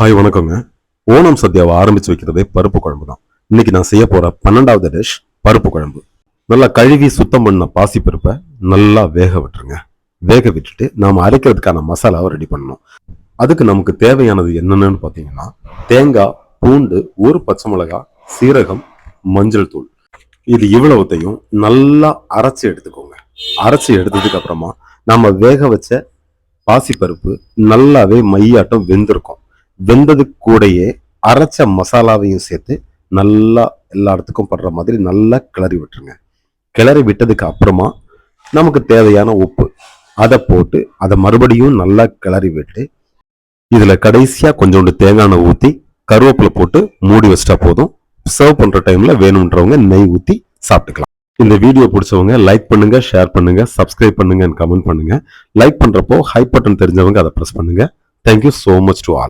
Hi வணக்கங்க. ஓணம் சத்யாவை ஆரம்பிச்சு வைக்கிறதே பருப்பு குழம்பு தான். இன்னைக்கு நான் செய்ய போற 12வது டிஷ் பருப்பு குழம்பு. நல்லா கழுவி சுத்தம் பண்ண பாசி பருப்பை நல்லா வேக விட்டுருங்க. வேக விட்டுட்டு நாம அரைக்கிறதுக்கான மசாலாவை ரெடி பண்ணணும். அதுக்கு நமக்கு தேவையானது என்னென்னு பார்த்தீங்கன்னா தேங்காய், பூண்டு, ஒரு பச்சை மிளகாய், சீரகம், மஞ்சள் தூள். இது இவ்வளவுத்தையும் நல்லா அரைச்சி எடுத்துக்கோங்க. அரைச்சி எடுத்ததுக்கு அப்புறமா நம்ம வேக வச்ச பாசிப்பருப்பு நல்லாவே மையாட்டம் வெந்திருக்கும். வெந்தது கூடயே அரைச்ச மசாலாவையும் சேர்த்து நல்லா எல்லா இடத்துக்கும் படுற மாதிரி நல்லா கிளறி விட்டுருங்க. கிளறி விட்டதுக்கு அப்புறமா நமக்கு தேவையான உப்பு அதை போட்டு அதை மறுபடியும் நல்லா கிளறி விட்டு இதுல கடைசியா கொஞ்சோண்டு தேங்காய் எண்ணெய் ஊற்றி கருவேப்பிலை போட்டு மூடி வச்சிட்டா போதும். சர்வ் பண்ற டைம்ல வேணும்ன்றவங்க நெய் ஊற்றி சாப்பிட்டுக்கலாம். இந்த வீடியோ பிடிச்சவங்க லைக் பண்ணுங்க, ஷேர் பண்ணுங்க, சப்ஸ்கிரைப் பண்ணுங்க, கமெண்ட் பண்ணுங்க. லைக் பண்றப்போ ஹை பட்டன் தெரிஞ்சவங்க அதை பிரஸ் பண்ணுங்க. Thank you so much to all.